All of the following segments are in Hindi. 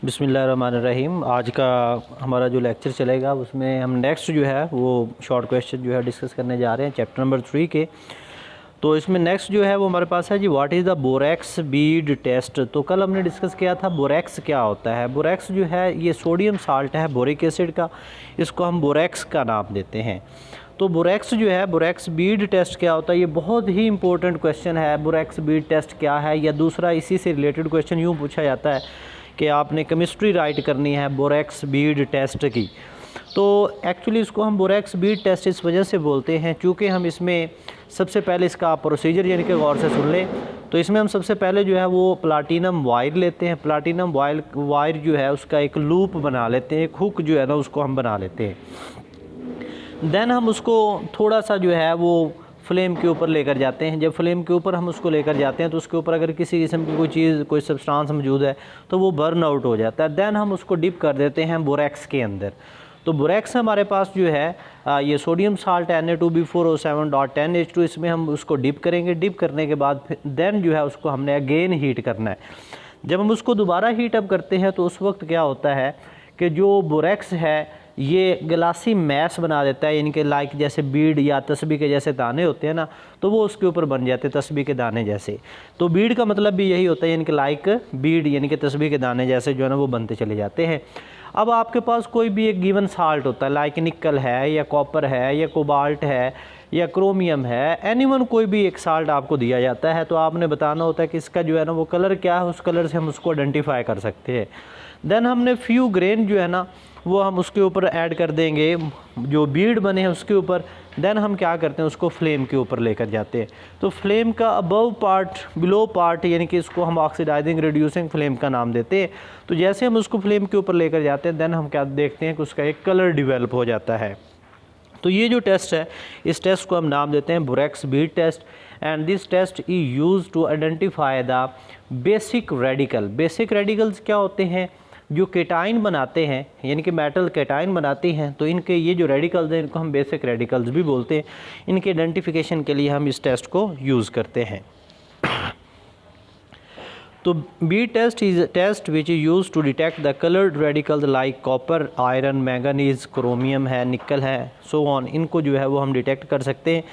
बिस्मिल्लाहिर्रहमानिर्रहीम। आज का हमारा जो लेक्चर चलेगा उसमें हम नेक्स्ट जो है वो शॉर्ट क्वेश्चन जो है डिस्कस करने जा रहे हैं चैप्टर नंबर 3 के। तो इसमें नेक्स्ट जो है वो हमारे पास है जी what is the borax bead test. तो कल हमने डिस्कस किया था बोरेक्स क्या होता है। बोरेक्स जो है ये सोडियम साल्ट है बोरिक एसिड का, इसको हम बोरेक्स का नाम देते हैं। तो बोरेक्स जो है बोरेक्स बीड टेस्ट क्या होता है, ये बहुत ही इंपॉर्टेंट क्वेश्चन है। बोरेक्स बीड टेस्ट क्या है, या दूसरा इसी से रिलेटेड क्वेश्चन यूँ पूछा जाता है कि आपने केमिस्ट्री राइट करनी है बोरेक्स बीड टेस्ट की। तो एक्चुअली इसको हम बोरेक्स बीड टेस्ट इस वजह से बोलते हैं क्योंकि हम इसमें सबसे पहले इसका प्रोसीजर यानी कि गौर से सुन लें। तो इसमें हम सबसे पहले जो है वो प्लाटिनम वायर लेते हैं। प्लाटिनम वायर जो है उसका एक लूप बना लेते हैं, एक हुक जो है ना उसको हम बना लेते हैं। देन हम उसको थोड़ा सा जो है वो फ्लेम के ऊपर लेकर जाते हैं। जब फ्लेम के ऊपर हम उसको लेकर जाते हैं तो उसके ऊपर अगर किसी किस्म की कोई चीज़ कोई सब्सटेंस मौजूद है तो वो बर्न आउट हो जाता है। देन हम उसको डिप कर देते हैं बोरेक्स के अंदर। तो बोरेक्स हमारे पास जो है ये सोडियम साल्ट Na2B4O7.10H2, इसमें हम उसको डिप करेंगे। डिप करने के बाद देन जो है उसको हमने अगेन हीट करना है। जब हम उसको दोबारा हीट अप करते हैं तो उस वक्त क्या होता है कि जो बोरेक्स है ये ग्लासी मैस बना देता है, यानी कि लाइक जैसे बीड या तस्बीह के जैसे दाने होते हैं ना, तो वो उसके ऊपर बन जाते हैं तस्बीह के दाने जैसे। तो बीड का मतलब भी यही होता है, यानी कि लाइक बीड यानी कि तस्बीह के दाने जैसे जो है ना वो बनते चले जाते हैं। अब आपके पास कोई भी एक गिवन साल्ट होता है, लाइक निकल है या कॉपर है या कोबाल्ट है या क्रोमियम है, एनीवन कोई भी एक साल्ट आपको दिया जाता है। तो आपने बताना होता है कि इसका जो है ना वो कलर क्या है, उस कलर से हम उसको आइडेंटिफाई कर सकते हैं। देन हमने फ्यू ग्रेन जो है ना वो हम उसके ऊपर ऐड कर देंगे, जो बीड बने हैं उसके ऊपर। देन हम क्या करते हैं उसको फ्लेम के ऊपर लेकर जाते हैं। तो फ्लेम का अबव पार्ट बिलो पार्ट यानी कि इसको हम ऑक्सीडाइजिंग रिड्यूसिंग फ्लेम का नाम देते हैं। तो जैसे हम उसको फ्लेम के ऊपर लेकर जाते हैं देन हम क्या देखते हैं कि उसका एक कलर डिवेल्प हो जाता है। तो ये जो टेस्ट है इस टेस्ट को हम नाम देते हैं borax bead test. And this test is use to identify the basic radical. Basic radicals क्या होते हैं, जो केटाइन बनाते हैं यानी कि मेटल केटाइन बनाती हैं। तो इनके ये जो रेडिकल्स हैं इनको हम बेसिक रेडिकल्स भी बोलते हैं। इनके आइडेंटिफिकेशन के लिए हम इस टेस्ट को यूज़ करते हैं। तो B test is test which is use to detect the coloured radicals like copper, iron, manganese, chromium है, निकल है, सो ऑन। इनको जो है वो हम डिटेक्ट कर सकते हैं।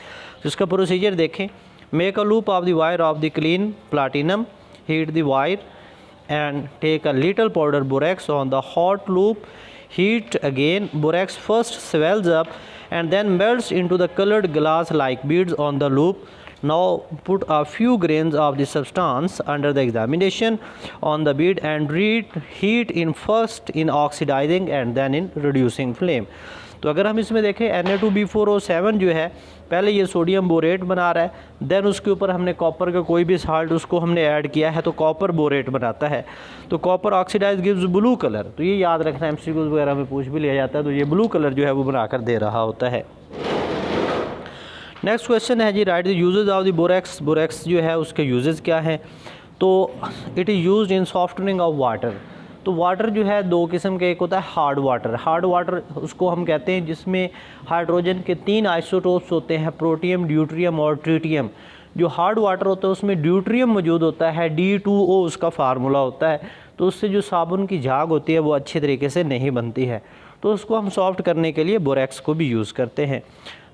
तो इसका प्रोसीजर देखें। Make a loop of the wire of the clean platinum, heat the wire and take a little powder borax on the hot loop. Heat again. Borax first swells up and then melts into the colored glass like beads on the loop. Now put a few grains of the substance under the examination on the bead and heat in first in oxidizing and then in reducing flame. तो अगर हम इसमें देखें Na2B4O7 जो है पहले ये सोडियम बोरेट बना रहा है, देन उसके ऊपर हमने कॉपर का कोई भी साल्ट उसको हमने ऐड किया है तो कॉपर बोरेट बनाता है। तो copper oxidise gives blue colour. तो ये याद रखना, एमसीक्यूज वगैरह में पूछ भी लिया जाता है। तो ये ब्लू कलर जो है वो बनाकर दे रहा होता है। नेक्स्ट क्वेश्चन है जी write the uses of the borax. Borax जो है उसके यूजेस क्या हैं। तो it is used in softening of water. Water वाटर जो है दो किस्म के, एक होता है हार्ड वाटर। हार्ड वाटर उसको हम कहते हैं जिसमें हाइड्रोजन के 3 आइसोटोप्स होते हैं, प्रोटियम, ड्यूट्रियम और ट्रिटियम। जो हार्ड वाटर होता है उसमें ड्यूट्रियम मौजूद होता है, D2O उसका फार्मूला होता है। तो उससे जो साबुन की झाग होती है वो अच्छे तरीके से नहीं बनती है। तो उसको हम सॉफ्ट करने के लिए बोरेक्स को भी यूज़ करते हैं।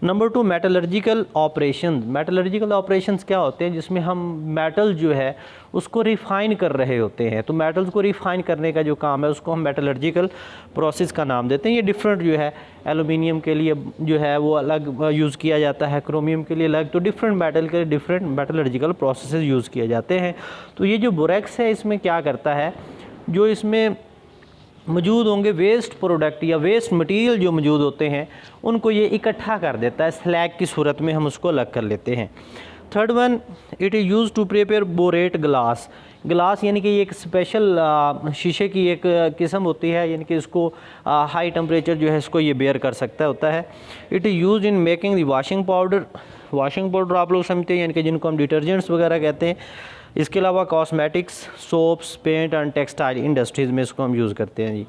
Number 2 metallurgical operation. Metallurgical operations क्या होते हैं, जिसमें हम मेटल जो है उसको रिफ़ाइन कर रहे होते हैं। तो मेटल्स को रिफ़ाइन करने का जो काम है उसको हम मेटलर्जिकल प्रोसेस का नाम देते हैं। ये डिफरेंट जो है, एलुमिनियम के लिए जो है वो अलग यूज़ किया जाता है, क्रोमियम के लिए अलग। तो डिफरेंट मेटल के डिफरेंट मेटलर्जिकल प्रोसेस यूज़ किए जाते हैं। तो ये जो बोरेक्स है इसमें क्या करता है, जो इसमें मौजूद होंगे वेस्ट प्रोडक्ट या वेस्ट मटेरियल जो मौजूद होते हैं उनको ये इकट्ठा कर देता है, स्लैग की सूरत में हम उसको अलग कर लेते हैं। Third one it is use to prepare borate glass. Glass यानी कि ये एक स्पेशल शीशे की एक किस्म होती है, यानी कि इसको हाई टेम्परेचर जो है इसको ये बेयर कर सकता होता है। It is use in making the washing powder. Washing powder आप लोग समझते हैं, यानी कि जिनको हम डिटर्जेंट्स वगैरह कहते हैं। इसके अलावा cosmetics, soaps, paint and textile industries में इसको हम यूज़ करते हैं जी।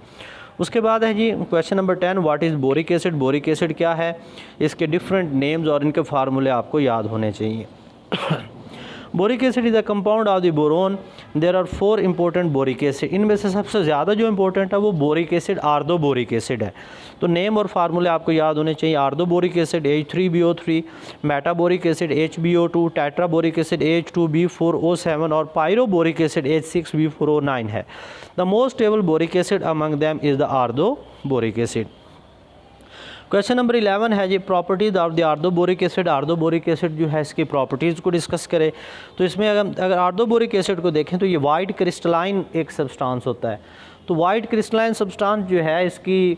उसके बाद है जी question number 10 what is boric acid. Boric acid क्या है, इसके डिफरेंट नेम्स और इनके फार्मूले आपको याद होने चाहिए। Boric acid is a compound of the boron, there are 4 important boric acid. इनमें से सबसे ज़्यादा जो इंपॉर्टेंट है वो boric acid ortho boric acid है। तो नेम और फार्मूले आपको याद होने चाहिए। Ortho boric acid H3BO3, metaboric acid HBO2, tetraboric acid H2B4O7 और पायरोबोरिक एसिड H6B4O9 है। The most stable boric acid among them is the ortho boric acid. Question number 11 है जी properties of the orthoboric acid. Orthoboric acid जो है इसकी प्रॉपर्टीज़ को डिस्कस करें तो इसमें अगर आर्दोबोरिक एसिड को देखें तो ये वाइट क्रिस्टलाइन एक सब्सटेंस होता है। तो वाइट क्रिस्टलाइन सब्सटेंस जो है इसकी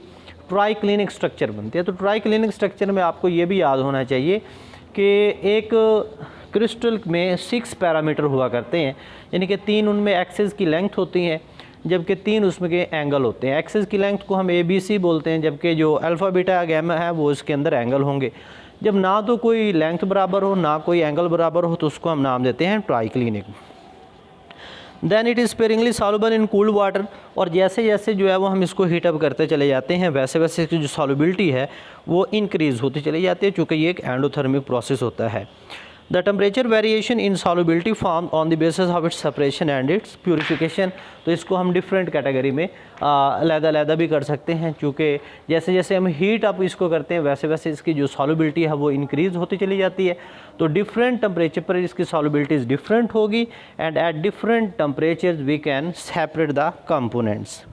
ट्राइक्लिनिक स्ट्रक्चर बनती है। तो ट्राइक्लिनिक स्ट्रक्चर में आपको ये भी याद होना चाहिए कि एक क्रिस्टल में 6 पैरामीटर हुआ करते हैं, यानी कि 3 उनमें एक्सिस की लेंथ होती हैं जबकि 3 उसमें के एंगल होते हैं। एक्सिस की लेंथ को हम ABC बोलते हैं, जबकि जो अल्फ़ा बीटा गैमा है वो इसके अंदर एंगल होंगे। जब ना तो कोई लेंथ बराबर हो ना कोई एंगल बराबर हो तो उसको हम नाम देते हैं triclinic. Then it is sparingly soluble in cooled water, और जैसे जैसे जो है वो हम इसको हीटअप करते चले जाते हैं वैसे वैसे इसकी जो सॉल्युबिलिटी है वो इंक्रीज़ होती चली जाती है, चूँकि ये एक एंडोथर्मिक प्रोसेस होता है। The temperature variation in solubility form on the basis of its separation and it's purification. तो इसको हम डिफरेंट कैटेगरी में अलग-अलग भी कर सकते हैं, क्योंकि जैसे जैसे हम हीट अप इसको करते हैं वैसे वैसे इसकी जो सॉल्युबिलिटी है वो इंक्रीज़ होती चली जाती है। तो डिफरेंट टेम्परेचर पर इसकी सॉल्युबिलिटीज़ डिफरेंट होगी and at different temperatures we can separate the components.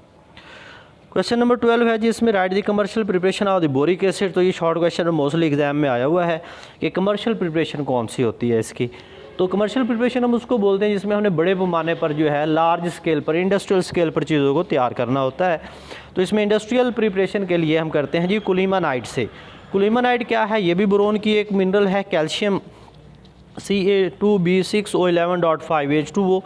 Question number 12 है जी इसमें write the commercial preparation of the boric acid. तो ये शॉर्ट क्वेश्चन मोस्टली एग्जाम में आया हुआ है कि कमर्शियल प्रिपरेशन कौन सी होती है इसकी। तो कमर्शियल प्रिपरेशन हम उसको बोलते हैं जिसमें हमने बड़े पैमाने पर जो है लार्ज स्केल पर इंडस्ट्रियल स्केल पर चीज़ों को तैयार करना होता है। तो इसमें इंडस्ट्रियल प्रिपरेशन के लिए हम करते हैं जी कुलीमानाइट से। कुलीमानाइट क्या है? ये भी बोरोन की एक मिनरल है, कैल्शियम Ca2B6O11.5H2O।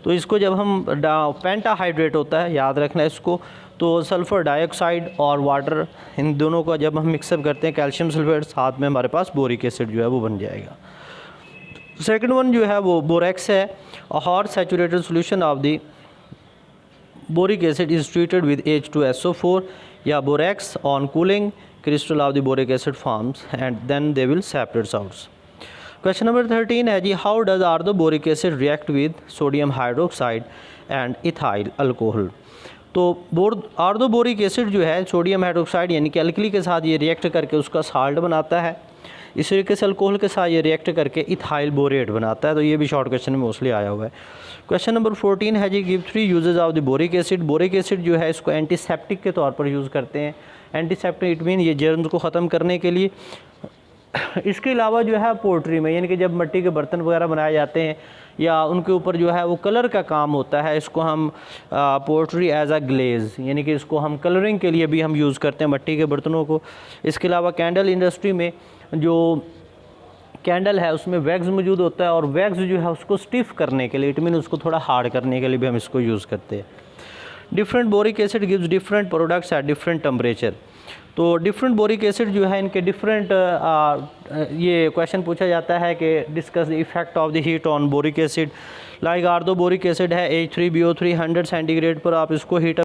तो इसको जब हम पेंटाहाइड्रेट होता है, याद रखना इसको, तो सल्फ़र डाइऑक्साइड और वाटर इन दोनों को जब हम मिक्सअप करते हैं कैल्शियम सल्फेट, साथ में हमारे पास बोरिक एसिड जो है वो बन जाएगा। सेकंड वन जो है वो बोरेक्स है। A hot saturated solution of the boric acid is treated with H2SO4 या borax on cooling crystal of the boric acid forms and then they will separate out. Question number 13 है जी how does orthoboric acid react with sodium hydroxide and ethyl alcohol. तो आर्दोबोरिक एसिड जो है सोडियम हाइड्रोक्साइड यानी कि अल्कली के साथ ये रिएक्ट करके उसका साल्ट बनाता है। इस तरीके से अल्कोहल के साथ ये रिएक्ट करके इथाइल बोरेट बनाता है। तो ये भी शॉर्ट क्वेश्चन में मोस्टली आया हुआ है। क्वेश्चन नंबर 14 है जी give 3 uses of the boric acid. Boric acid जो है इसको एंटीसेप्टिक के तौर पर यूज़ करते हैं। एंटीसेप्टिक इट मीन ये जर्म्स को ख़त्म करने के लिए। इसके अलावा जो है पोल्ट्री में, यानी कि जब मिट्टी के बर्तन वगैरह बनाए जाते हैं या उनके ऊपर जो है वो कलर का काम होता है, इसको हम पोल्ट्री एज अ ग्लेज़, यानी कि इसको हम कलरिंग के लिए भी हम यूज़ करते हैं मिट्टी के बर्तनों को। इसके अलावा कैंडल इंडस्ट्री में जो कैंडल है उसमें वैक्स मौजूद होता है और वैक्स जो है उसको स्टिफ करने के लिए, इट मीन उसको थोड़ा हार्ड करने के लिए भी हम इसको यूज़ करते हैं। Different boric acid gives different products at different temperature. तो डिफरेंट बोरिक एसिड जो है इनके डिफरेंट ये क्वेश्चन पूछा जाता है कि discuss the effect of the heat on boric acid. Like orthoboric acid है H3BO3 100 सेंटीग्रेड पर आप इसको हीट